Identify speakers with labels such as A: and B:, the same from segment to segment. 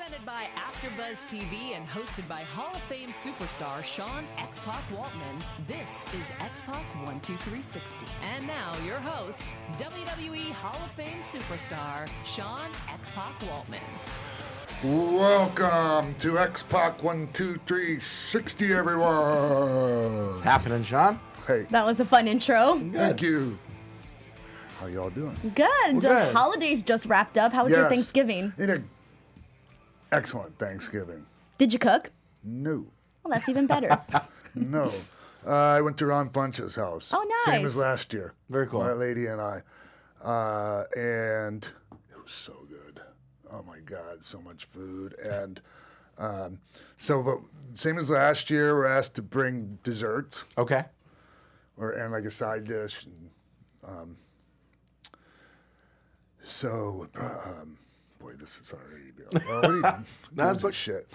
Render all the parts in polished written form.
A: Presented by AfterBuzz TV and hosted by Hall of Fame superstar Sean X-Pac Waltman, this is X-Pac 12360. And now your host, WWE Hall of Fame superstar Sean X-Pac Waltman.
B: Welcome to X-Pac 12360, everyone.
C: What's happening, Sean?
B: Hey,
D: That was a fun intro.
B: thank you. How y'all doing?
D: Good.
C: good.
D: Holidays just wrapped up. How was your
B: Yes.
D: Thanksgiving?
B: Excellent Thanksgiving.
D: Did you cook?
B: No.
D: Well, that's even better.
B: No. I went to Ron Funch's house.
D: Oh,
B: Same
D: nice.
B: as last year.
C: Very cool.
B: My lady and I. And it was so good. Oh, my God. So much food. And but same as last year, we're asked to bring desserts
C: Okay.
B: and like a side dish. And, boy, this is already like, oh, what are you doing?
C: That's
B: Doing some shit.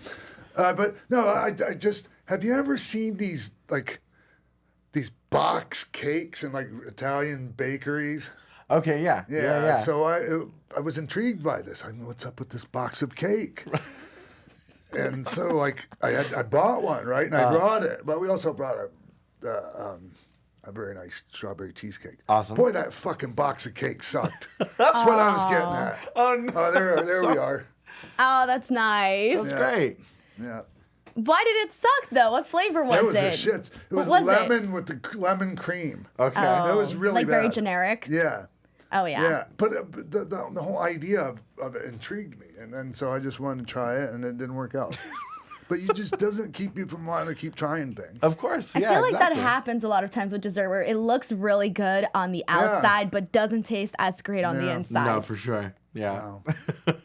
B: But no, I just have you ever seen these box cakes in like Italian bakeries?
C: Okay, yeah. Yeah.
B: So I was intrigued by this. I mean, what's up with this box of cake? And so like I bought one, right? And I brought it, but we also brought a very nice strawberry cheesecake.
C: Awesome.
B: Boy, that fucking box of cake sucked. That's what I was getting at.
C: Oh, no.
B: Oh, there we are.
D: Oh, that's nice.
C: That's great.
B: Yeah.
D: Why did it suck, though? What flavor was
B: It was
D: it?
B: a shit. It was
D: What was
B: lemon with the lemon cream.
C: Okay.
B: That was really
D: like
B: bad.
D: very generic?
B: Yeah.
D: Oh, yeah.
B: Yeah. But the whole idea of it intrigued me. And then so I just wanted to try it, and it didn't work out. But it just doesn't keep you from wanting to keep trying things.
C: Of course.
D: I
C: Yeah,
D: feel like
C: exactly.
D: that happens a lot of times with dessert where it looks really good on the outside but doesn't taste as great on the
B: Yeah.
D: inside.
C: No, for sure. Yeah.
B: Wow.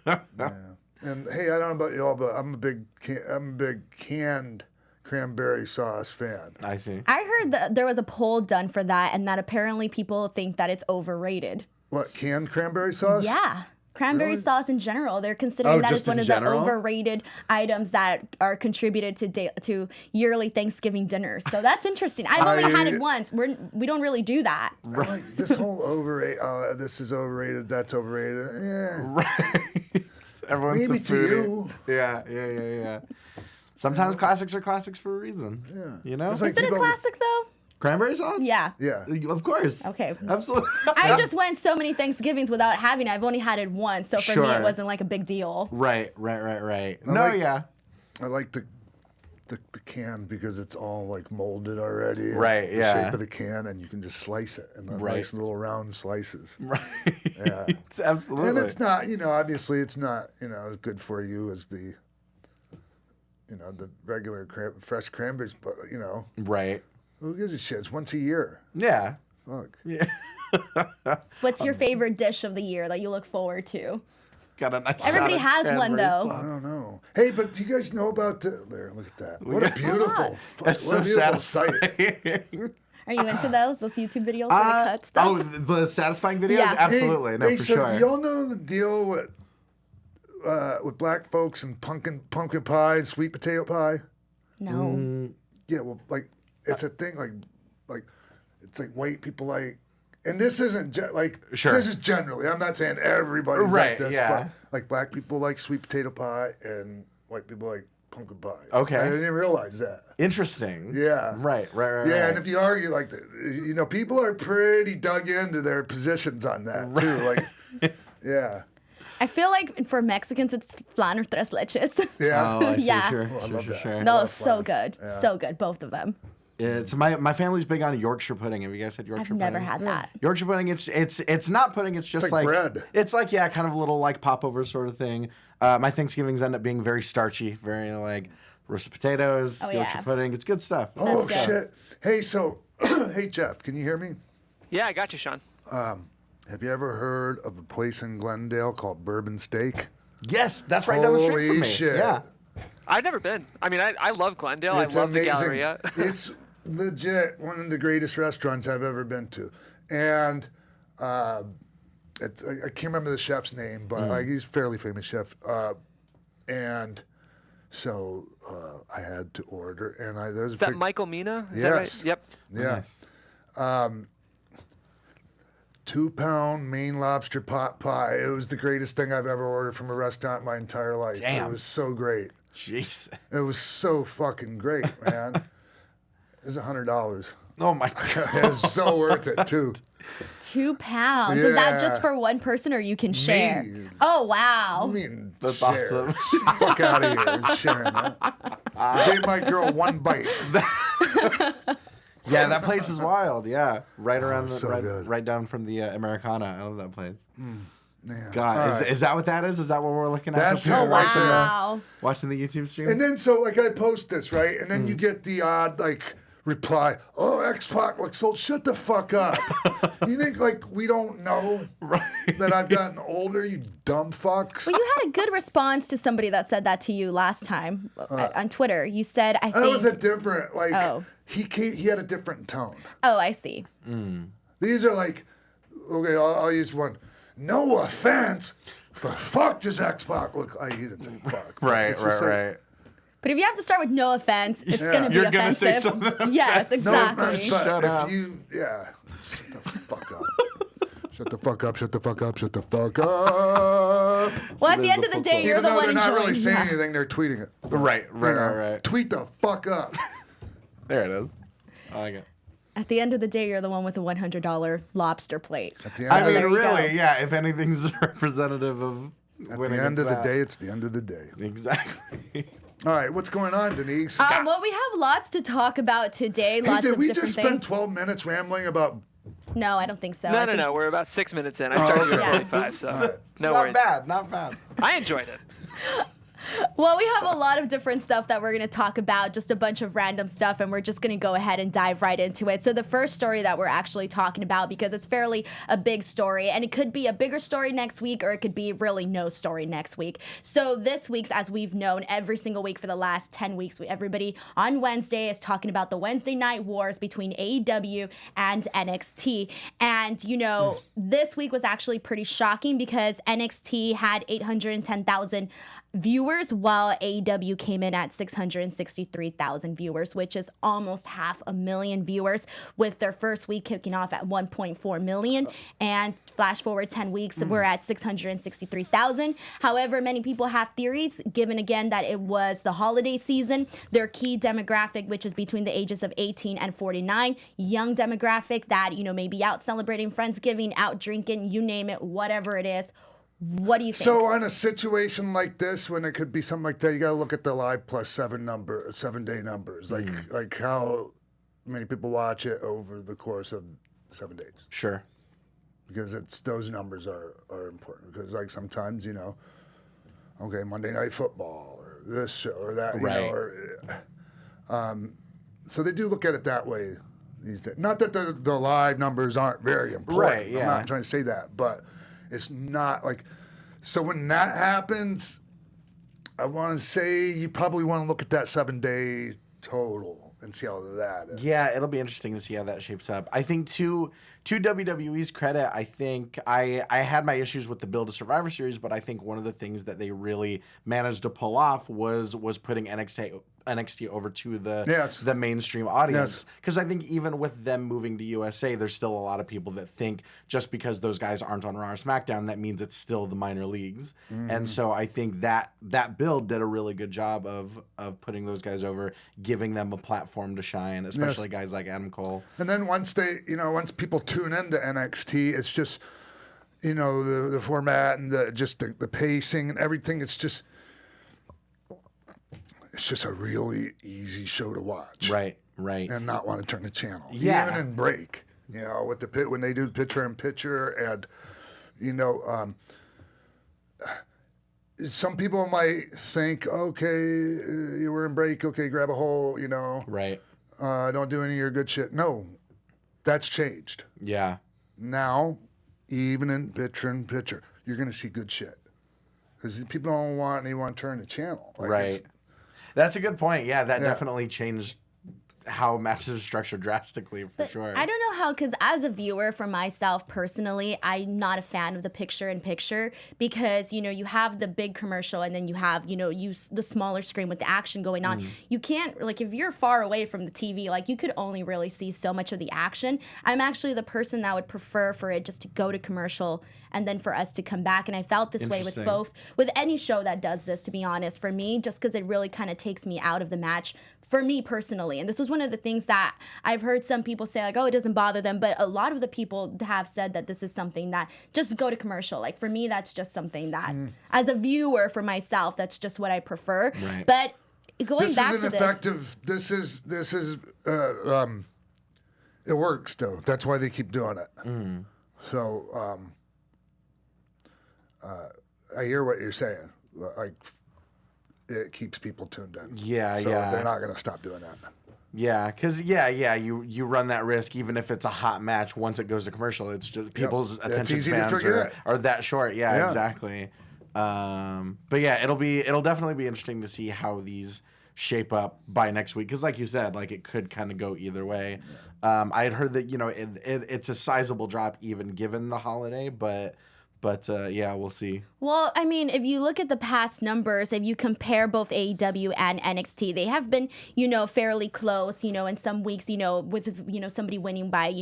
B: Yeah. And hey, I don't know about y'all, but I'm a big canned cranberry sauce fan.
C: I see.
D: I heard that there was a poll done for that and that apparently people think that it's overrated.
B: What, canned cranberry sauce?
D: Yeah. Cranberry
B: Really?
D: sauce in general. They're considering that
C: just
D: it's one
C: in
D: of
C: general?
D: the overrated items that are contributed to yearly Thanksgiving dinners. So that's interesting. I've only had it once. We don't really do that.
B: Like this whole overrated, this is overrated, that's overrated. Yeah.
C: Right. Everyone's
B: Maybe
C: the
B: to
C: foodie.
B: you.
C: Yeah. Sometimes classics are classics for a reason.
B: Yeah.
C: You know?
B: It's like
D: Is it a
B: people-
D: classic though?
C: Cranberry sauce?
D: Yeah.
B: Yeah.
C: Of course.
D: Okay.
C: Absolutely.
D: I just went so many Thanksgivings without having it. I've only had it once, so for me
C: Sure.
D: it wasn't like a big deal.
C: Right.
B: I like the can because it's all like molded already.
C: Right,
B: The
C: yeah.
B: shape of the can, and you can just slice it in the
C: Right.
B: nice little round slices.
C: Right.
B: Yeah.
C: It's absolutely.
B: And it's not, obviously it's not, as good for you as the, the regular fresh cranberries, but,
C: Right.
B: who gives a shit? It's once a year.
C: Yeah.
B: Fuck.
C: Yeah.
D: What's your favorite dish of the year that you look forward to?
C: Got a nice
D: Everybody
C: shot of
D: has one,
C: cranberry
D: though.
B: I
C: sauce.
B: don't know. Hey, but do you guys know about there? Look at that. What a beautiful,
C: That's
B: what
C: so
B: a beautiful sight.
C: satisfying.
D: Are you into those YouTube videos where they cut stuff?
C: Oh, the satisfying videos?
D: Yeah.
C: Absolutely.
B: Hey,
C: No,
B: hey,
C: for
B: so
C: sure.
B: do y'all know the deal with black folks and pumpkin pie and sweet potato pie?
D: No.
B: Yeah, well, like it's a thing. Like it's like white people like, and this isn't
C: Sure.
B: This is generally. I'm not saying everybody's
C: Right,
B: like this,
C: yeah.
B: but like black people like sweet potato pie and white people like pumpkin pie.
C: Okay.
B: I didn't realize that.
C: Interesting.
B: Yeah.
C: Right.
B: Yeah, and if you argue like that, people are pretty dug into their positions on that too. Like, yeah,
D: I feel like for Mexicans, it's flan or tres leches.
B: yeah.
C: Oh, I see.
D: Yeah.
C: Sure.
B: I love that.
C: Sure.
D: No,
B: love
D: so
B: flan.
D: good. So good, both of them.
C: Yeah, so my family's big on Yorkshire pudding. Have you guys had Yorkshire
D: I've
C: pudding?
D: never had that.
C: Yorkshire pudding. It's not pudding. It's just
B: like bread.
C: It's like kind of a little like popover sort of thing. My Thanksgivings end up being very starchy, very like roasted potatoes,
D: Oh,
C: Yorkshire
D: yeah.
C: pudding. It's good stuff.
B: Oh
D: That's good.
B: shit! Hey, so hey Jeff, can you hear me?
E: Yeah, I got you, Sean.
B: Have you ever heard of a place in Glendale called Bourbon Steak?
C: Yes, that's right down the street
B: Holy
C: from me.
B: shit.
C: Yeah.
E: I've never been. I mean, I love Glendale.
B: It's
E: I love
B: amazing.
E: the Galleria.
B: It's legit one of the greatest restaurants I've ever been to, and I can't remember the chef's name, but he's a fairly famous chef, and so I had to order, and there's
E: Is that Michael Mina? Is that
B: Yes.
E: right? Yep.
B: Yeah.
C: Nice.
B: 2-pound Maine lobster pot pie. It was the greatest thing I've ever ordered from a restaurant my entire life.
C: Damn.
B: It was so great.
C: Jeez.
B: It was so fucking great, man. It was $100.
C: Oh my god.
B: It was so worth it too.
D: 2 pounds. Was that
B: Yeah.
D: just for one person, or you can share?
B: Me.
D: Oh wow.
B: I mean,
C: That's
B: share.
C: awesome.
B: Fuck out of here, sharing that. I gave my girl one bite.
C: Yeah, that place is wild. Yeah, right around
B: so good.
C: right down from the Americana. I love that place.
B: Man.
C: God,
B: All
C: is,
B: right.
C: is that what that is? Is that what we're looking at?
B: That's
C: Just
B: it.
D: Oh
B: Watching
D: wow.
C: Watching the YouTube stream.
B: And then so like I post this, right? And then you get the odd like reply, oh, X-Pac looks old. Shut the fuck up. You think like we don't know that I've gotten older, you dumb fucks?
D: Well, you had a good response to somebody that said that to you last time on Twitter. You said, I
B: That
D: think.
B: was a different like
D: Oh.
B: he had a different tone.
D: Oh, I see.
B: These are like, okay, I'll use one. No offense, but fuck does X-Pac look like? He didn't say fuck.
C: right,
B: It's just
C: right,
B: like,
C: right.
D: But if you have to start with no offense, it's gonna be
C: You're
D: offensive.
C: gonna say something
D: Yes,
C: offensive.
B: No offense,
D: exactly.
B: but
C: Shut
B: if
C: up.
B: you, yeah, shut the fuck up. Shut the fuck up, shut the fuck up, shut the fuck up.
D: Well, at the end of the day, you're
B: Even
D: the
B: though
D: one
B: they're not really
D: enjoying
B: saying
D: that.
B: anything, they're tweeting it.
C: Right,
B: You
C: right,
B: know?
C: right.
B: Tweet the fuck up.
C: There it is. I like it.
D: At the end of the day, you're the one with the $100 lobster plate.
B: At the end,
C: I
B: of,
C: mean,
D: there you
C: really,
D: go.
C: yeah. If anything's representative of
B: at
C: winning,
B: the end of
C: it's
B: the
C: that.
B: day, it's the end of the day.
C: Exactly.
B: All right, what's going on, Denise?
D: Well, we have lots to talk about today.
B: Hey,
D: Lots
B: did
D: of
B: we
D: different
B: just spend
D: things.
B: 12 minutes rambling about?
D: No, I don't think so. I
E: No,
D: think-
E: no. We're about 6 minutes in. I started
B: okay.
E: at 45, so no
C: Not
E: worries.
C: bad, not bad.
E: I enjoyed it.
D: Well, we have a lot of different stuff that we're going to talk about, just a bunch of random stuff, and we're just going to go ahead and dive right into it. So the first story that we're actually talking about, because it's fairly a big story, and it could be a bigger story next week, or it could be really no story next week. So this week's, as we've known, every single week for the last 10 weeks, everybody on Wednesday is talking about the Wednesday night wars between AEW and NXT. And, you know, this week was actually pretty shocking because NXT had 810,000 viewers, while AEW came in at 663,000 viewers, which is almost 500,000 viewers, with their first week kicking off at 1.4 million. And flash forward 10 weeks, we're at 663,000. However, many people have theories, given again that it was the holiday season. Their key demographic, which is between the ages of 18 and 49, young demographic that, you know, may be out celebrating Friendsgiving, out drinking, you name it, whatever it is. What do you think?
B: So on a situation like this, when it could be something like that, you got to look at the live plus 7-day numbers, like how many people watch it over the course of 7 days,
C: Sure.
B: because it's those numbers are important. Because like sometimes, you know, okay, Monday Night Football or this show or that, you
C: Right.
B: know, or, so they do look at it that way these days. Not that the live numbers aren't very important.
C: Right, yeah.
B: I'm not trying to say that, but it's not like, so when that happens, I want to say you probably want to look at that 7-day total and see how that is.
C: Yeah, it'll be interesting to see how that shapes up. I think to WWE's credit, I think I had my issues with the build of Survivor Series, but I think one of the things that they really managed to pull off was putting NXT over to the mainstream audience. Because I think even with them moving to USA, there's still a lot of people that think just because those guys aren't on Raw or SmackDown, that means it's still the minor leagues. And so I think that build did a really good job of putting those guys over, giving them a platform to shine, especially guys like Adam Cole.
B: And then once once people tune into NXT, it's just, you know, the format and the pacing and everything. It's just a really easy show to watch.
C: Right.
B: And not want to turn the channel.
C: Yeah.
B: Even in break, you know, with the when they do picture-in-picture, and you know, some people might think, okay, you were in break, okay, grab a hole, you know,
C: Right.
B: don't do any of your good shit. No, that's changed.
C: Yeah.
B: Now, even in picture-in-picture, you're gonna see good shit because people don't want to turn the channel. Like,
C: Right. That's a good point. Yeah, that definitely changed how matches are structured drastically, for
D: But
C: sure.
D: I don't know how, because as a viewer for myself personally, I'm not a fan of the picture-in-picture because, you know, you have the big commercial and then you have, you know, the smaller screen with the action going on. You can't, like, if you're far away from the TV, like, you could only really see so much of the action. I'm actually the person that would prefer for it just to go to commercial and then for us to come back. And I felt this way with any show that does this, to be honest, for me, just because it really kind of takes me out of the match. For me personally, and this was one of the things that I've heard some people say, like, oh, it doesn't bother them, but a lot of the people have said that this is something that just go to commercial. Like, for me, that's just something that, as a viewer for myself, that's just what I prefer.
C: Right.
D: But going back to
B: this is it works though. That's why they keep doing it. So I hear what you're saying. Like, it keeps people tuned in.
C: Yeah,
B: so
C: yeah.
B: they're not going to stop doing that.
C: Yeah, because you run that risk even if it's a hot match. Once it goes to commercial, it's just people's attention spans are that short. Yeah, exactly. But yeah, it'll definitely be interesting to see how these shape up by next week. Because like you said, like it could kind of go either way. I had heard that it's a sizable drop even given the holiday, but yeah, we'll see.
D: Well, I mean, if you look at the past numbers, if you compare both AEW and NXT, they have been, fairly close, in some weeks, with, somebody winning by,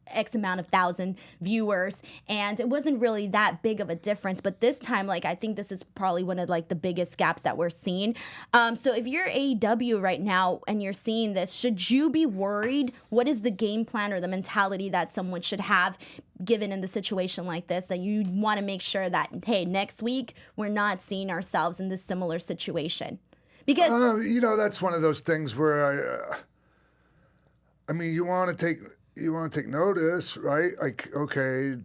D: X amount of thousand viewers, and it wasn't really that big of a difference. But this time, like, I think this is probably one of like the biggest gaps that we're seeing. So if you're AEW right now and you're seeing this, should you be worried? What is the game plan or the mentality that someone should have given in the situation like this, that you want to make sure that, hey, next week we're not seeing ourselves in this similar situation? Because
B: that's one of those things where I mean, you want to take notice, right? Like, okay,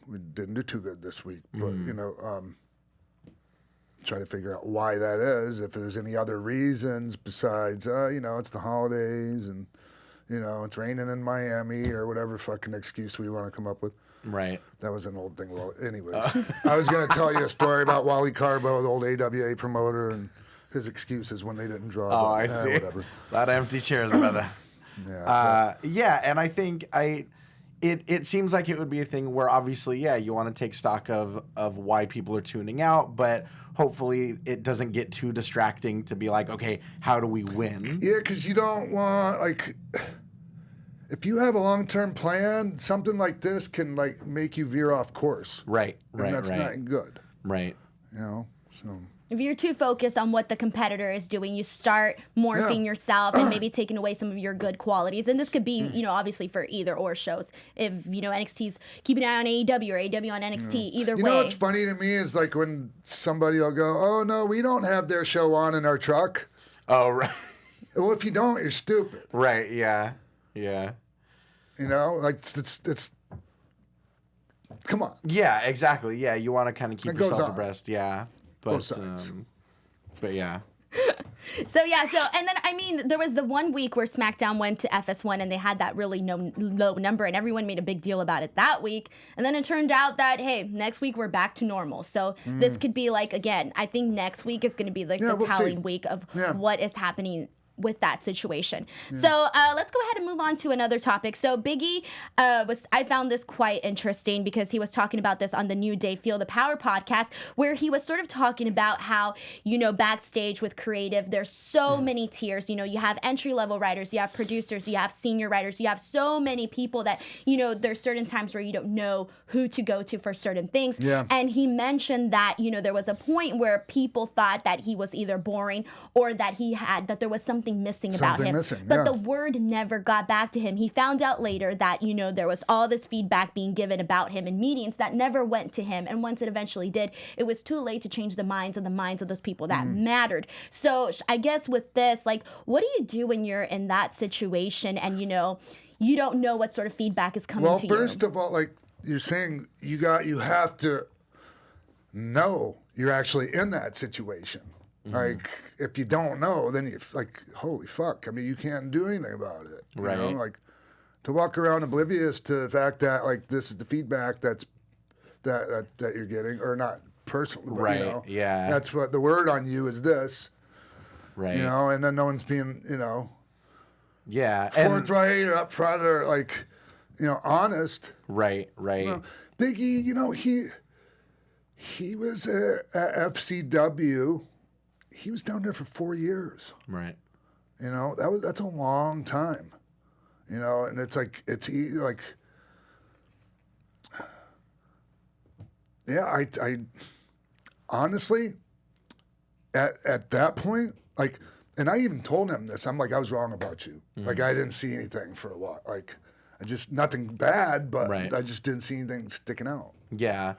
B: we didn't do too good this week, but try to figure out why that is. If there's any other reasons besides, it's the holidays and it's raining in Miami or whatever fucking excuse we want to come up with.
C: Right.
B: That was an old thing. Well, anyways, I was going to tell you a story about Wally Carbo, the old AWA promoter, and his excuses when they didn't draw.
C: Oh, I see.
B: Whatever.
C: A lot of empty chairs, brother.
B: Yeah,
C: and I think it seems like it would be a thing where obviously, you want to take stock of why people are tuning out, but hopefully it doesn't get too distracting to be like, okay, how do we win?
B: Yeah, because you don't want, like, if you have a long-term plan, something like this can, like, make you veer off course.
C: Right.
B: And that's not good.
C: Right.
B: So...
D: If you're too focused on what the competitor is doing, you start morphing yourself and maybe taking away some of your good qualities. And this could be, obviously for either or shows. If, NXT's keeping an eye on AEW or AEW on NXT, either way.
B: You know what's funny to me is like when somebody will go, oh, no, we don't have their show on in our truck.
C: Oh, right.
B: Well, if you don't, you're stupid.
C: Right, yeah. Yeah.
B: Like it's come on.
C: Yeah, exactly. Yeah, you want to kind of keep yourself abreast. Yeah.
B: Both sides.
C: But yeah.
D: So and then I mean there was the 1 week where SmackDown went to FS1 and they had that really low number and everyone made a big deal about it that week, and then it turned out that, hey, next week we're back to normal. So this could be like, again, I think next week is going to be like the tallying week of what is happening with that situation. So let's go ahead and move on to another topic. So Biggie I found this quite interesting because he was talking about this on the New Day Feel the Power podcast, where he was sort of talking about how, backstage with creative, there's so many tiers. You have entry-level writers, you have producers, you have senior writers, you have so many people that, there's certain times where you don't know who to go to for certain things.
B: Yeah.
D: And he mentioned that, there was a point where people thought that he was either boring or that there was something missing about him. But the word never got back to him. He found out later that, there was all this feedback being given about him in meetings that never went to him. And once it eventually did, it was too late to change the minds of those people that mattered. So I guess with this, like, what do you do when you're in that situation and, you don't know what sort of feedback is coming to you?
B: Well, first of all, like you're saying, you have to know you're actually in that situation. Like, if you don't know, then you're like, holy fuck. I mean, you can't do anything about it.
C: Right.
B: Like, to walk around oblivious to the fact that, like, this is the feedback that you're getting, or not personally, but,
C: right. Yeah.
B: That's what the word on you is this.
C: Right.
B: And then no one's being,
C: yeah,
B: forthright or upfront or, like, honest.
C: Right.
B: Big E, he was at FCW. He was down there for 4 years.
C: Right.
B: That's a long time. And it's like yeah, I honestly at that point, like, and I even told him this. I'm like, I was wrong about you. Like, I didn't see anything for a while. Like, nothing bad, but I just didn't see anything sticking out.
C: Yeah.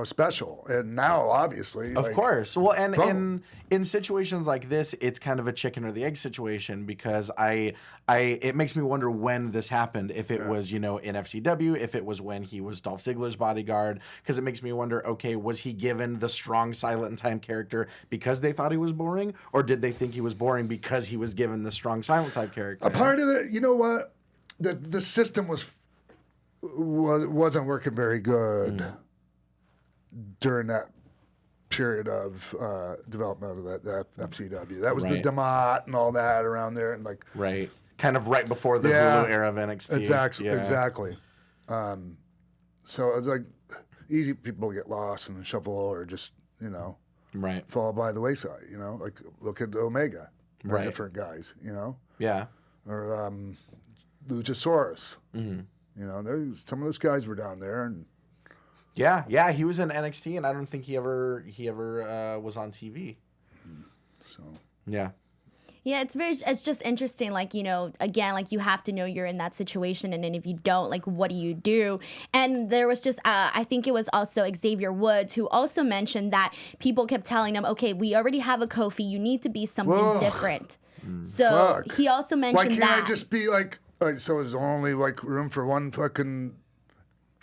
B: Special. And now, obviously.
C: Of course. Well, and
B: boom.
C: in situations like this, it's kind of a chicken or the egg situation because it makes me wonder when this happened. If it was, in FCW, if it was when he was Dolph Ziggler's bodyguard, because it makes me wonder, okay, was he given the strong silent time character because they thought he was boring? Or did they think he was boring because he was given the strong silent time character?
B: A part of it, you know what? The system wasn't working very good during that period of development of that FCW. That was the Demott and all that around there, and like
C: kind of right before the Hulu era of NXT.
B: Exactly. So it's like easy people get lost in the shuffle or just fall by the wayside. Like look at Omega, different guys. Or Luchasaurus. Some of those guys were down there, and
C: yeah, he was in NXT, and I don't think he ever was on TV.
B: So
C: yeah,
D: it's just interesting. Like again, like you have to know you're in that situation, and then if you don't, like what do you do? And there was just I think it was also Xavier Woods who also mentioned that people kept telling him, okay, we already have a Kofi, you need to be something different. So he also mentioned
B: why can't I just be like so is only like room for one fucking,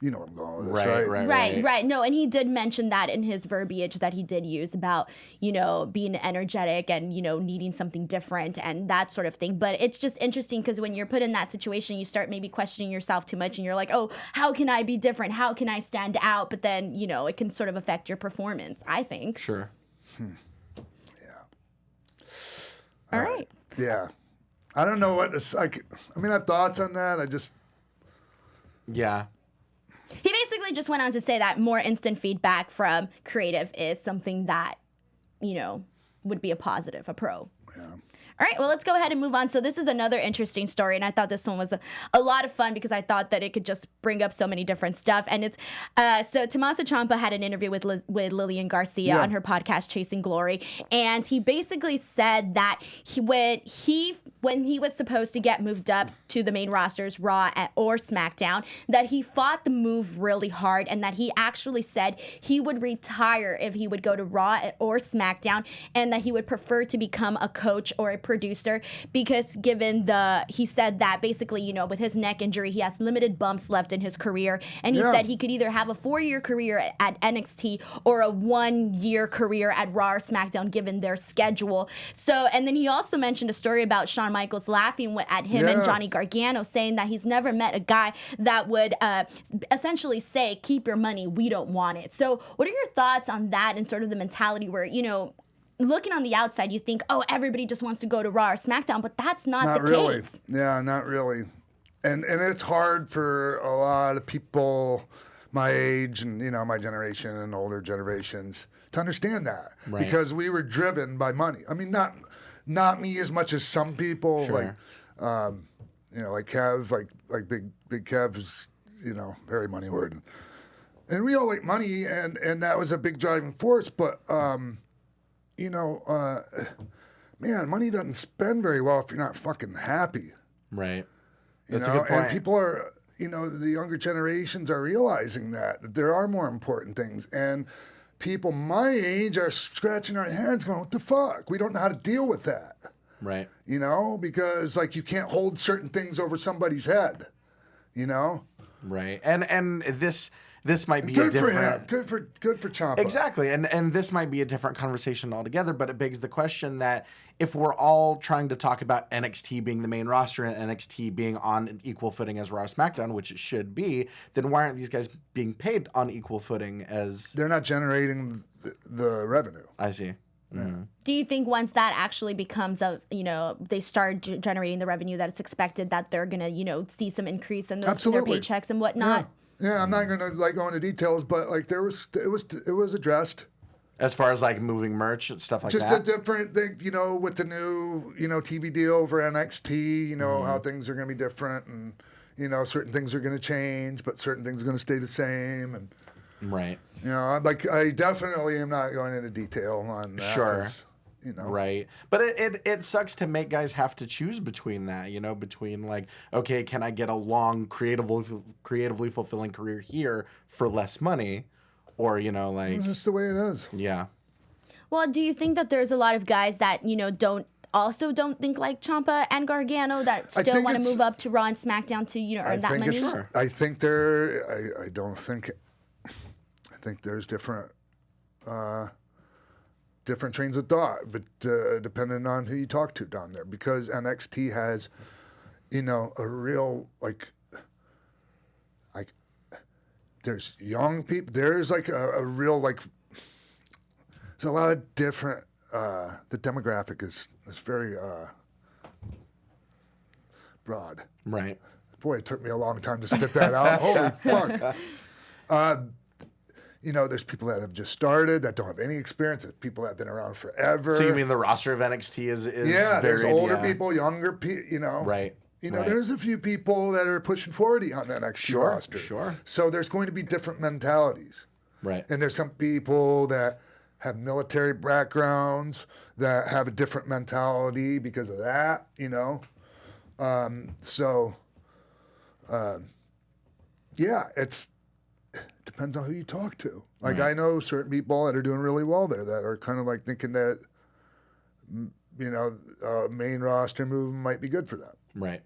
B: where I'm going with this,
D: right? No, and he did mention that in his verbiage that he did use about, being energetic and, needing something different and that sort of thing. But it's just interesting because when you're put in that situation, you start maybe questioning yourself too much and you're like, oh, how can I be different? How can I stand out? But then, it can sort of affect your performance, I think.
C: Sure.
B: Yeah.
D: All right.
B: Yeah. I don't know what it's like. I have thoughts on that.
C: Yeah.
D: He basically just went on to say that more instant feedback from creative is something that, would be a positive, a pro.
B: Yeah.
D: All right, well, let's go ahead and move on. So this is another interesting story, and I thought this one was a lot of fun because I thought that it could just bring up so many different stuff. And it's so Tommaso Ciampa had an interview with Lillian Garcia on her podcast Chasing Glory, and he basically said that when he was supposed to get moved up to the main rosters, Raw or SmackDown, that he fought the move really hard, and that he actually said he would retire if he would go to Raw or SmackDown, and that he would prefer to become a coach or a producer because he said that basically, with his neck injury, he has limited bumps left in his career. And he said he could either have a 4-year career at NXT or a 1-year career at Raw or SmackDown given their schedule. So, and then he also mentioned a story about Shawn Michaels laughing at him and Johnny Gargano, saying that he's never met a guy that would essentially say, keep your money, we don't want it. So what are your thoughts on that and sort of the mentality where, looking on the outside, you think, oh, everybody just wants to go to Raw or SmackDown, but that's not the case.
B: Yeah, not really. And it's hard for a lot of people my age and, my generation and older generations to understand that. Right. Because we were driven by money. Not me as much as some people.
C: Sure.
B: Like Kev, like big Kev is, very money word. And we all like money, and that was a big driving force, but man, money doesn't spend very well if you're not fucking happy.
C: Right. That's a good point.
B: And people are, the younger generations are realizing that there are more important things. And people my age are scratching our heads going, what the fuck? We don't know how to deal with that.
C: Right.
B: Because you can't hold certain things over somebody's head,
C: Right. And this might be a different...
B: Good for Ciampa.
C: Exactly. And this might be a different conversation altogether, but it begs the question that if we're all trying to talk about NXT being the main roster and NXT being on an equal footing as Raw SmackDown, which it should be, then why aren't these guys being paid on equal footing as...
B: They're not generating the revenue.
C: I see.
B: Yeah.
D: Do you think once that actually becomes they start generating the revenue that it's expected, that they're gonna, see some increase in their paychecks and whatnot?
B: Yeah, I'm not gonna go into details, but it was addressed.
C: As far as moving merch and stuff like
B: Just
C: that?
B: a different thing, with the new, TV deal for NXT, how things are going to be different and, certain things are going to change, but certain things are going to stay the same. And,
C: right.
B: I definitely am not going into detail on that.
C: Sure.
B: Right.
C: But it sucks to make guys have to choose between that, between okay, can I get a long, creatively fulfilling career here for less money? Or,
B: It's just the way it is.
C: Yeah.
D: Well, do you think that there's a lot of guys that, don't think like Ciampa and Gargano that still want to move up to Raw and SmackDown to, earn that money?
C: Sure.
B: I think I think there's different trains of thought, but depending on who you talk to down there, because NXT has, a real there's young people. There's a real there's a lot of different. The demographic is very broad.
C: Right.
B: Boy, it took me a long time to spit that out. Holy fuck. There's people that have just started that don't have any experience. There's people that have been around forever.
C: So you mean the roster of NXT is
B: yeah?
C: Varied,
B: there's older people, younger people.
C: Right. Right.
B: There's a few people that are pushing 40 on the NXT roster.
C: Sure.
B: So there's going to be different mentalities.
C: Right.
B: And there's some people that have military backgrounds that have a different mentality because of that, it depends on who you talk to. I know certain people that are doing really well there that are kind of thinking that, main roster move might be good for them.
C: Right.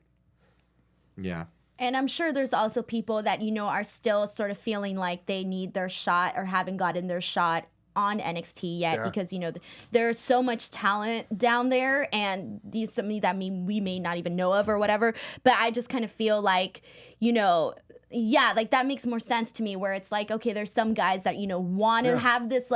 C: Yeah.
D: And I'm sure there's also people that, are still sort of feeling like they need their shot or haven't gotten their shot on NXT yet because, there's so much talent down there and these something that we may not even know of or whatever. But I just kind of feel like, that makes more sense to me where it's okay, there's some guys that, want to have this,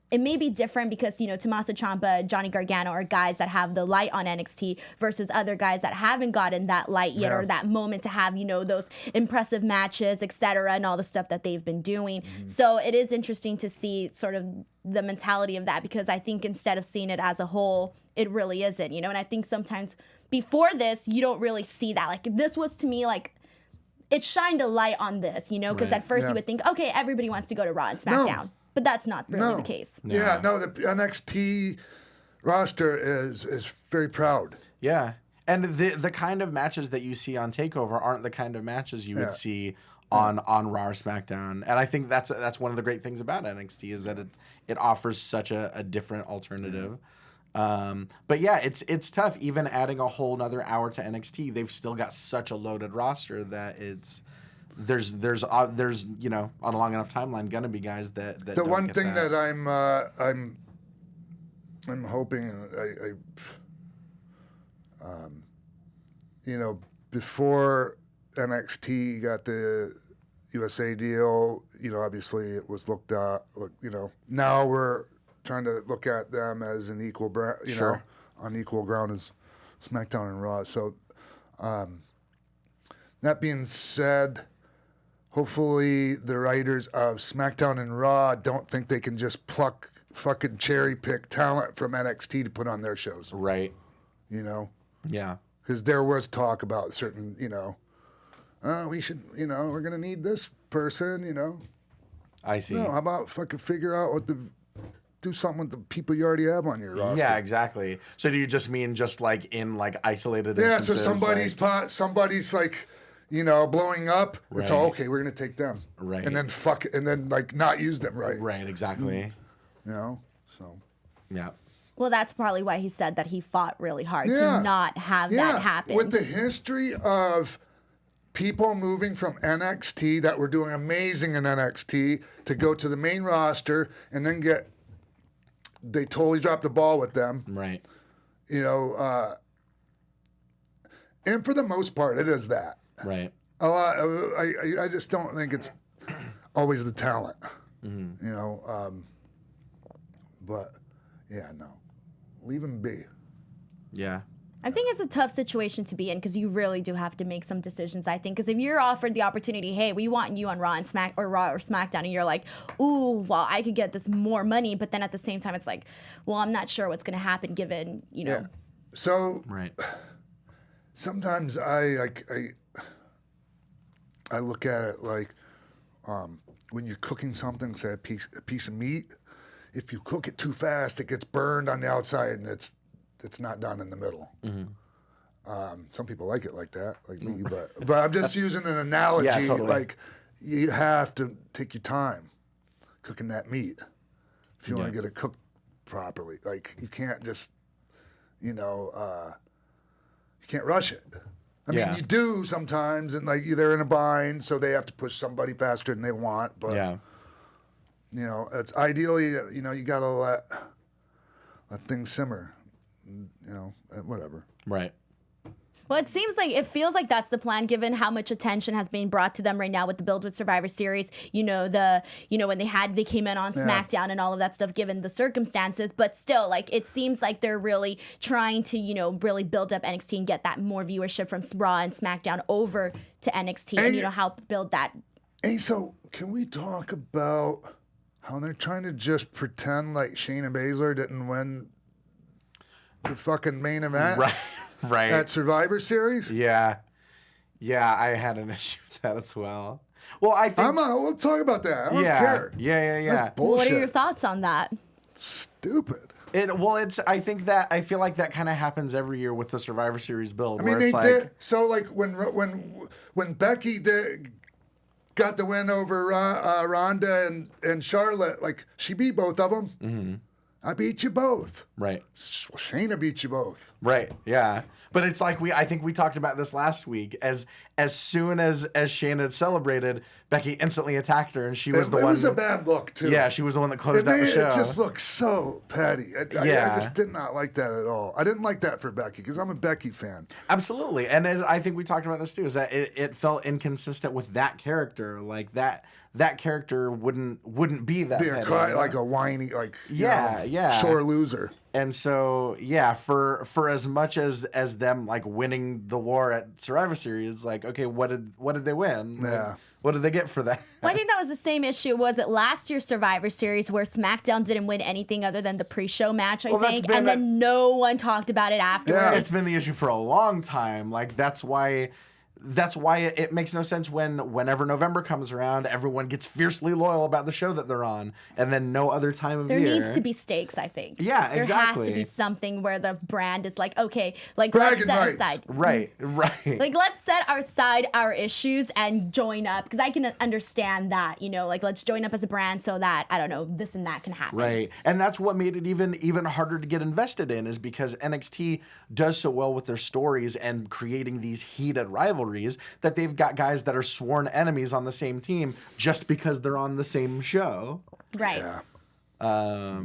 D: it may be different because, Tommaso Ciampa, Johnny Gargano are guys that have the light on NXT versus other guys that haven't gotten that light yet or that moment to have, those impressive matches, etc., and all the stuff that they've been doing. Mm-hmm. So it is interesting to see sort of the mentality of that because I think instead of seeing it as a whole, it really isn't, and I think sometimes before this, you don't really see that. This was to me it shined a light on this, because at first you would think, okay, everybody wants to go to Raw and SmackDown. No. But that's not really the case.
B: No. Yeah, no, the NXT roster is very proud.
C: Yeah. And the kind of matches that you see on TakeOver aren't the kind of matches you would see on Raw or SmackDown. And I think that's one of the great things about NXT is that it offers such a different alternative. But yeah, it's tough. Even adding a whole another hour to NXT, they've still got such a loaded roster that there's on a long enough timeline gonna be guys that
B: the
C: don't
B: one
C: get
B: thing
C: that.
B: I'm hoping before NXT got the USA deal, obviously it was looked at. Now we're trying to look at them as an equal brand, on equal ground as SmackDown and Raw. So that being said, hopefully the writers of SmackDown and Raw don't think they can just fucking cherry pick talent from NXT to put on their shows.
C: Right.
B: Yeah. Because there was talk about certain, we should, we're going to need this person,
C: I see.
B: No, how about fucking figure out do something with the people you already have on your roster.
C: Yeah, exactly. So do you just mean in isolated
B: instances? Yeah,
C: so
B: somebody's blowing up.
C: Right.
B: It's all okay, we're gonna take them.
C: Right.
B: And then not use them right.
C: Right, exactly.
B: So.
C: Yeah.
D: Well, that's probably why he said that he fought really hard to not have that happen.
B: With the history of people moving from NXT that were doing amazing in NXT to go to the main roster and then they totally dropped the ball with them.
C: Right.
B: And for the most part, it is that.
C: Right.
B: A lot. I just don't think it's always the talent.
C: Mm-hmm.
B: But Yeah, no. Leave him be.
C: Yeah.
D: I think it's a tough situation to be in because you really do have to make some decisions, I think. Because if you're offered the opportunity, hey, we want you on Raw and Raw or SmackDown, and you're like, ooh, well, I could get this more money, but then at the same time, it's like, well, I'm not sure what's going to happen given, you know.
B: Yeah. So
C: Right.
B: sometimes I look at it like when you're cooking something, say a piece of meat, if you cook it too fast, it gets burned on the outside and it's not done in the middle. Some people like it like that, like me, but I'm just using an analogy.
C: Yeah, totally.
B: Like you have to take your time cooking that meat if you want to get it cooked properly. Like you can't just, you can't rush it. I mean, you do sometimes, and like they're in a bind, so they have to push somebody faster than they want. But it's ideally, you gotta let things simmer. Whatever. Right.
D: Well, it feels like that's the plan, given how much attention has been brought to them right now with the build with Survivor Series. When they came in on SmackDown and all of that stuff, given the circumstances. But still, like it seems like they're really trying to, really build up NXT and get that more viewership from Raw and SmackDown over to NXT and help build that.
B: Hey, so can we talk about how they're trying to just pretend like Shayna Baszler didn't win the fucking main event?
C: Right.
B: At Survivor Series?
C: Yeah. Yeah, I had an issue with that as well. Well, I think...
B: we'll talk about that. I don't care.
C: Yeah.
B: That's bullshit.
D: What are your thoughts on that?
B: Stupid.
C: I feel like that kind of happens every year with the Survivor Series build.
B: I mean, they did. So, like, when Becky got the win over Ronda and Charlotte, like, she beat both of them. Mm-hmm. I beat you both.
C: Right.
B: Well, Shayna beat you both.
C: Right. Yeah. But it's like I think we talked about this last week. As soon as Shayna had celebrated, Becky instantly attacked her, and she was the one. It was
B: a bad look too.
C: Yeah, she was the one that closed out the show.
B: It just looked so petty. I just did not like that at all. I didn't like that for Becky because I'm a Becky fan.
C: Absolutely, and I think we talked about this too. Is that it felt inconsistent with that character, like that character wouldn't be that petty,
B: like a whiny,
C: yeah,
B: sore loser.
C: And so, for as much as them like winning the war at Survivor Series, like, okay, what did they win?
B: Yeah.
C: Like, what did they get for that?
D: Well, I think that was the same issue. Was it last year's Survivor Series where SmackDown didn't win anything other than the pre-show match, I think, and then no one talked about it afterwards?
C: Yeah, it's been the issue for a long time. Like that's why it makes no sense whenever November comes around, everyone gets fiercely loyal about the show that they're on, and then no other time of year.
D: There needs to be stakes, I think.
C: Yeah, exactly.
D: There has to be something where the brand is like, okay, like
B: bragging
D: let's set
B: rights.
D: aside.
C: Right.
D: Like let's set aside our issues and join up, because I can understand that, like let's join up as a brand so that, I don't know, this and that can happen.
C: Right. And that's what made it even harder to get invested in, is because NXT does so well with their stories and creating these heated rivalries that they've got guys that are sworn enemies on the same team just because they're on the same show.
D: Right.
B: Yeah.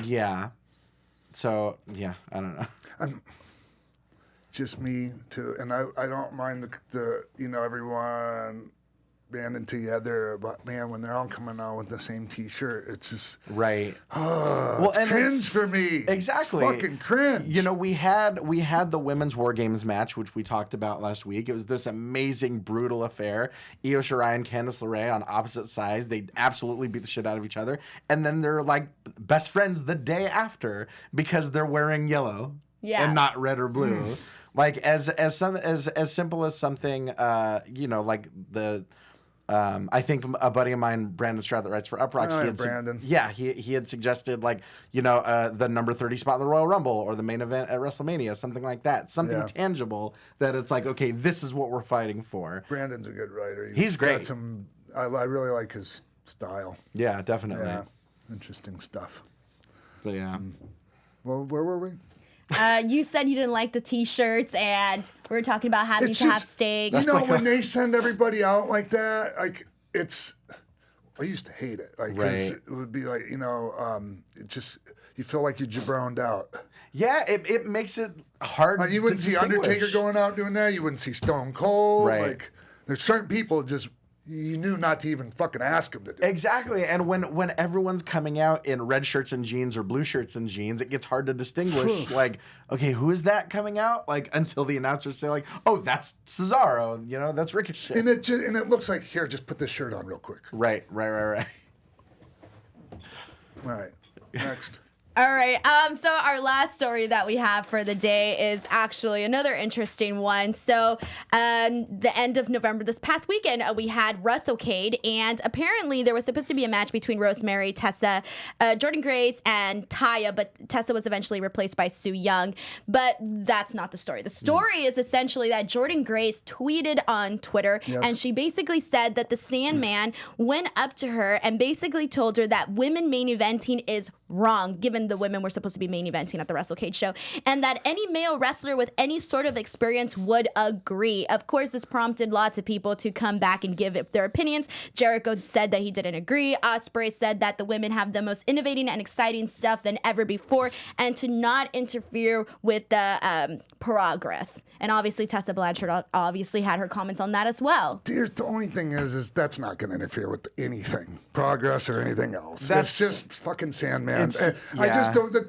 C: Yeah. So, yeah, I don't know.
B: Just me too, and I don't mind the everyone banding together, but man, when they're all coming out with the same T-shirt, it's just
C: right.
B: It's cringe for me.
C: Exactly,
B: it's fucking cringe.
C: We had the women's War Games match, which we talked about last week. It was this amazing, brutal affair. Io Shirai and Candice LeRae on opposite sides. They absolutely beat the shit out of each other, and then they're like best friends the day after because they're wearing yellow and not red or blue. Like as simple as something, like the. I think a buddy of mine, Brandon Stroud, that writes for Uprocks,
B: Brandon.
C: He had suggested the number 30 spot in the Royal Rumble or the main event at WrestleMania, something like that, something tangible that it's like, okay, this is what we're fighting for.
B: Brandon's a good writer.
C: He's great.
B: I really like his style.
C: Yeah, definitely.
B: Yeah, interesting stuff.
C: But yeah.
B: Well, where were we?
D: You said you didn't like the T-shirts, and we were talking about having to have steak.
B: When they send everybody out like that, like I used to hate it. Like, 'cause it would be like, it just, you feel like you're jabroned out.
C: Yeah, it makes it hard.
B: Like, you wouldn't see Undertaker going out doing that. You wouldn't see Stone Cold.
C: Right.
B: Like, there's certain people just you knew not to even fucking ask him to do it.
C: Exactly. And when everyone's coming out in red shirts and jeans or blue shirts and jeans, it gets hard to distinguish, like, okay, who is that coming out? Like, until the announcers say, like, oh, that's Cesaro, you know, that's Ricochet.
B: And it looks like, here, just put this shirt on real quick.
C: Right.
B: All right, next.
D: All right. So our last story that we have for the day is actually another interesting one. So, the end of November, this past weekend, we had WrestleCade, and apparently there was supposed to be a match between Rosemary, Tessa, Jordan Grace, and Taya, but Tessa was eventually replaced by Sue Young. But that's not the story. The story is essentially that Jordan Grace tweeted on Twitter, and she basically said that the Sandman went up to her and basically told her that women main eventing is wrong, given the women were supposed to be main eventing at the WrestleCade show, and that any male wrestler with any sort of experience would agree. Of course, this prompted lots of people to come back and give their opinions. Jericho said that he didn't agree. Ospreay said that the women have the most innovating and exciting stuff than ever before, and to not interfere with the progress. And obviously, Tessa Blanchard obviously had her comments on that as well.
B: The only thing is that's not going to interfere with anything, progress or anything else. It's just fucking Sandman. I just don't. The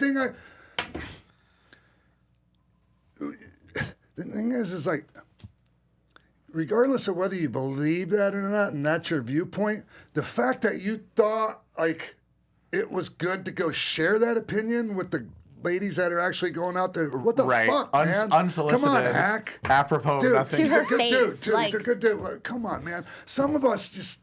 B: thing is like, regardless of whether you believe that or not, and that's your viewpoint, the fact that you thought like it was good to go share that opinion with the ladies that are actually going out there. What the fuck, man?
C: Unsolicited.
B: Come on, hack.
C: Apropos
B: dude,
C: nothing.
B: He's
D: To her
B: a good
D: face,
B: dude, too.
D: like-
B: He's a good dude. Come on, man. Some of us just,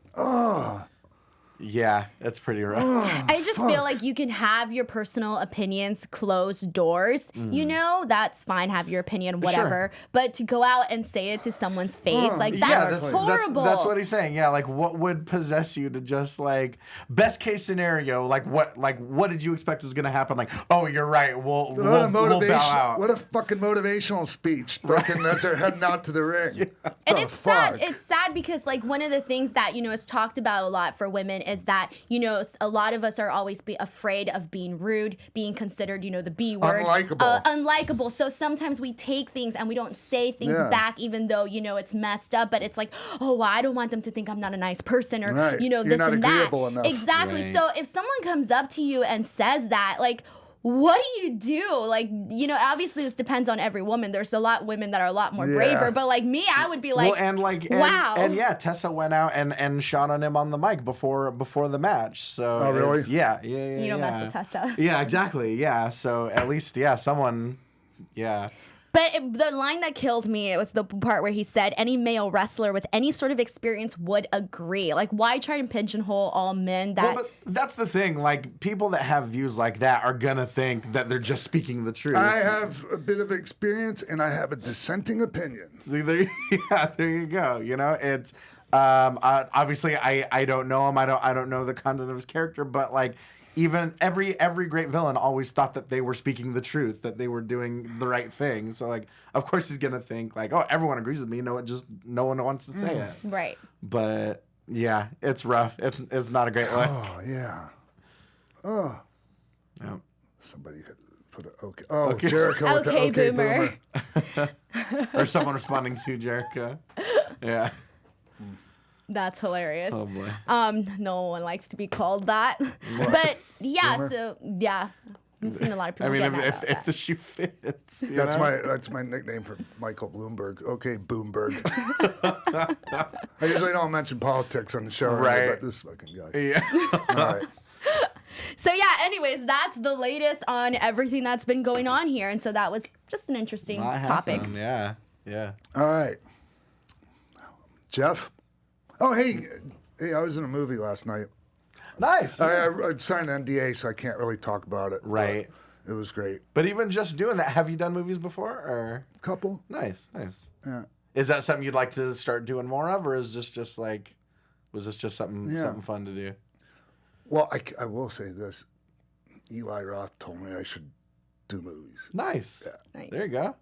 C: Yeah, that's pretty rough.
D: I just feel like you can have your personal opinions closed doors. You know, that's fine. Have your opinion, whatever. But to go out and say it to someone's face, like that's horrible.
C: That's what he's saying. Yeah, like what would possess you to just like best case scenario? Like what did you expect was gonna happen? Like, oh, you're right. We'll bow out.
B: What a fucking motivational speech. Fucking as they're heading out to the ring. Yeah.
D: And it's sad. It's sad because like one of the things that is talked about a lot for women is that a lot of us are always afraid of being rude, being considered the B word, unlikable. So sometimes we take things and we don't say things back, even though it's messed up. But it's like, oh, well, I don't want them to think I'm not a nice person, or
B: You're
D: this
B: not
D: and
B: agreeable
D: that.
B: enough.
D: Exactly.
C: Right.
D: So if someone comes up to you and says that, like, what do you do? Like, obviously this depends on every woman. There's a lot of women that are a lot more braver, but like me, I would be like, wow.
C: And yeah, Tessa went out and shot on him on the mic before the match. So
B: oh, really?
C: Yeah.
D: You don't mess with Tessa.
C: Yeah, exactly. Yeah. So at least, someone, yeah.
D: But the line that killed me, it was the part where he said, any male wrestler with any sort of experience would agree. Like, why try to pigeonhole all men that...
C: Well, but that's the thing. Like, people that have views like that are going to think that they're just speaking the truth.
B: I have a bit of experience, and I have a dissenting opinion.
C: There you go. It's... obviously, I don't know him. I don't know the content of his character, but, like... Even every great villain always thought that they were speaking the truth, that they were doing the right thing. So like, of course he's gonna think like, oh, everyone agrees with me. No, no one wants to say it.
D: Right.
C: But yeah, it's rough. It's not a great look.
B: Oh yeah. Oh.
C: Yep.
B: Somebody put a okay. Oh, okay. Jericho with the okay boomer.
C: Or someone responding to Jericho. Yeah.
D: That's hilarious.
C: Oh boy.
D: No one likes to be called that. But yeah,
B: Boomer?
D: So yeah. I've seen a lot of people.
C: I mean,
D: get mad
C: if
D: about that.
C: the shoe fits.
B: That's my nickname for Michael Bloomberg. Okay, Boomberg. I usually don't mention politics on the show,
C: right?
B: But this fucking guy.
C: Yeah.
B: All right.
D: So yeah, anyways, that's the latest on everything that's been going on here, and so that was just an interesting topic.
C: Yeah.
B: All right, Jeff. Oh, hey, I was in a movie last night.
C: Nice.
B: I signed an NDA, so I can't really talk about it.
C: Right.
B: It was great.
C: But even just doing that, have you done movies before? Or
B: Couple.
C: Nice.
B: Yeah.
C: Is that something you'd like to start doing more of, or is this just like, was this just something fun to do?
B: Well, I will say this. Eli Roth told me I should do movies.
C: Nice.
B: Yeah.
D: Nice.
C: There you go.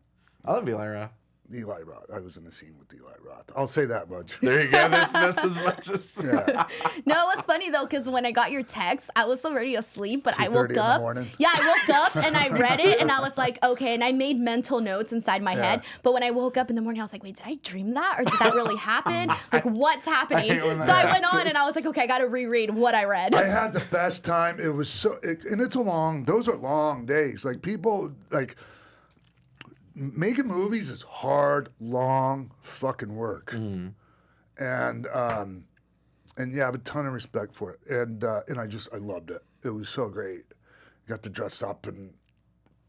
C: I love Eli Roth.
B: Eli Roth. I was in a scene with Eli Roth. I'll say that much.
C: There you go. That's as much as.
B: Yeah.
D: No, it was funny though, because when I got your text, I was already asleep, but I
B: 2:30
D: woke
B: in the
D: up.
B: morning.
D: Yeah, I woke up and I read it, and I was like, okay, and I made mental notes inside my head. But when I woke up in the morning, I was like, wait, did I dream that, or did that really happen? Like, what's happening?
C: hate when that
D: So I went on and I was like, okay, I got to reread what I read.
B: I had the best time. It was and those are long days. Like people, like making movies is hard, long fucking work. And yeah, I have a ton of respect for it. And I loved it. It was so great. Got to dress up and,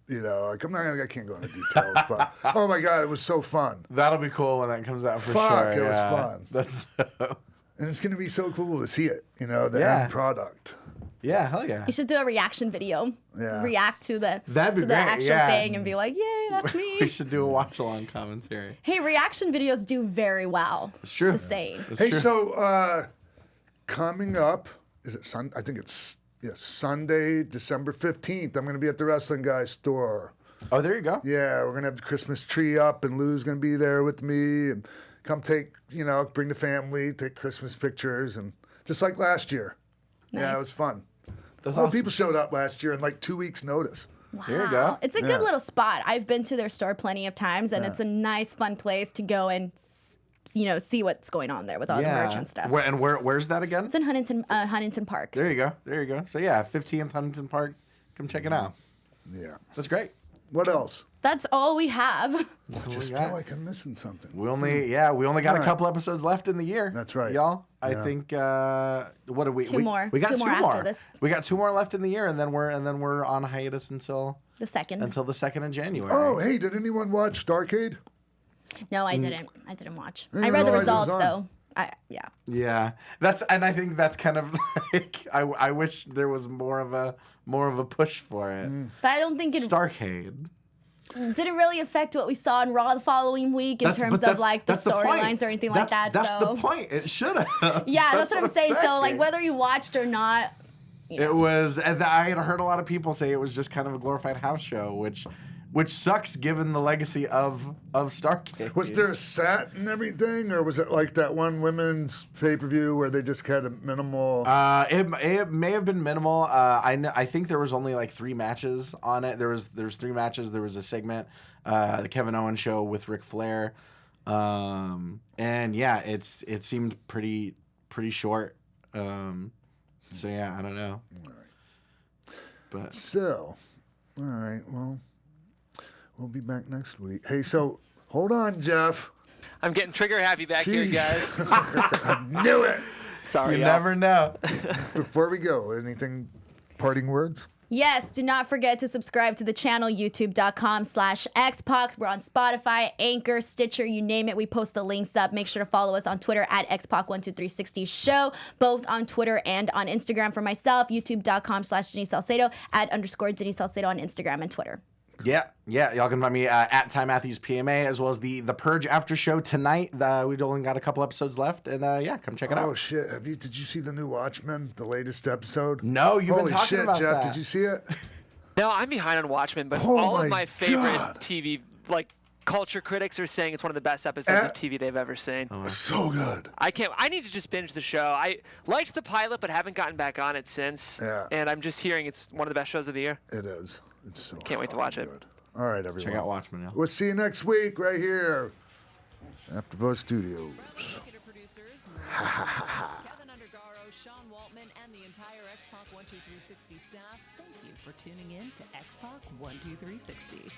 B: like I can't go into details, but oh my God, it was so fun.
C: That'll be cool when that comes out for
B: Fuck,
C: sure.
B: it was fun.
C: That's.
B: And it's going to be so cool to see it, the
C: Yeah.
B: end product.
C: Yeah, hell yeah.
D: You should do a reaction video.
B: Yeah.
D: React to the
C: That'd be
D: to the
C: great,
D: actual
C: yeah.
D: thing and be like, yay, that's me.
C: We should do a watch along commentary.
D: Hey, reaction videos do very well.
C: It's true.
D: Just saying.
C: It's
B: Hey,
C: true.
B: so coming up, is it Sunday? I think it's Sunday, December 15th. I'm going to be at the Wrestling Guys store.
C: Oh, there you go.
B: Yeah, we're going to have the Christmas tree up, and Lou's going to be there with me. And come take, bring the family, take Christmas pictures, and just like last year. Yeah,
D: Nice.
B: it was fun.
C: That's
B: A lot of
C: awesome.
B: people showed up last year in like 2 weeks' notice.
D: Wow.
C: There you go.
D: It's a good little spot. I've been to their store plenty of times, and it's a nice, fun place to go and see what's going on there with all the merch and stuff.
C: Where's that again?
D: It's in Huntington Park.
C: There you go. There you go. So yeah, 15th Huntington Park. Come check it out.
B: Yeah.
C: That's great.
B: What else?
D: That's all we have.
B: I just feel like I'm missing something.
C: We only got a
B: Right.
C: couple episodes left in the year.
B: That's right.
C: y'all. I
B: Yeah.
C: think what do we?
D: Two more.
C: We got
D: Two
C: two
D: more
C: more
D: after this.
C: We got 2 more left in the year, and then we're on hiatus until
D: The second.
C: the 2nd of January.
B: Oh, hey, did anyone watch Starrcade?
D: No, I didn't. I didn't watch.
B: didn't
D: I read the
B: realize it was
D: results
B: on.
D: though.
C: Yeah, and I think that's kind of like I wish there was more of a push for it.
D: But I don't think it
C: Starcade.
D: didn't really affect what we saw in Raw the following week in terms of like the storylines or anything like that.
C: That's
D: so.
C: the point. It should have.
D: Yeah, that's what I'm saying. So like whether you watched or not.
C: It was. And I had heard a lot of people say it was just kind of a glorified house show, which sucks given the legacy of Starcade.
B: Was there a set and everything, or was it like that one women's pay-per-view where they just had a minimal?
C: It may have been minimal. I think there was only like 3 matches on it. There was 3 matches. There was a segment, the Kevin Owens show with Ric Flair, and yeah, it seemed pretty short. So yeah, I don't know. But
B: So, all right, well, we'll be back next week. Hey, so hold on, Jeff.
E: I'm getting trigger happy back here,
B: Jeez.
E: guys.
B: I knew it.
E: Sorry,
C: you
E: y'all.
C: never know.
B: Before we go, anything, parting words?
D: Yes, do not forget to subscribe to the channel, youtube.com/Xpac. We're on Spotify, Anchor, Stitcher, you name it. We post the links up. Make sure to follow us on Twitter at Xpac12360 Show, both on Twitter and on Instagram. For myself, youtube.com/Denise Salcedo, @_Denise Salcedo on Instagram and Twitter.
C: Yeah. Y'all can find me at Ty Matthews PMA, as well as the Purge after show tonight. We've only got a couple episodes left, and yeah, come check it out.
B: Oh shit! Did you see the new Watchmen, the latest episode?
C: No, you've
B: Holy
C: been talking
B: shit,
C: about
B: Jeff!
C: that.
B: Did you see it?
E: No, I'm behind on Watchmen, but
B: Oh
E: all
B: my
E: of my favorite
B: God.
E: TV culture critics are saying it's one of the best episodes
B: Eh.
E: of TV they've ever seen.
B: So good.
E: I need to just binge the show. I liked the pilot, but haven't gotten back on it since.
B: Yeah.
E: And I'm just hearing it's one of the best shows of the year.
B: It is. It's so.
E: Can't wait to watch it.
B: good. All right, everyone.
C: Check out Watchmen, y'all.
B: We'll see you next week right here, AfterBuzz Studios.
A: Executive producers, Keven Undergaro, Sean Waltman, and the entire X-Pac 12360 staff. Thank you for tuning in to X-Pac 12360.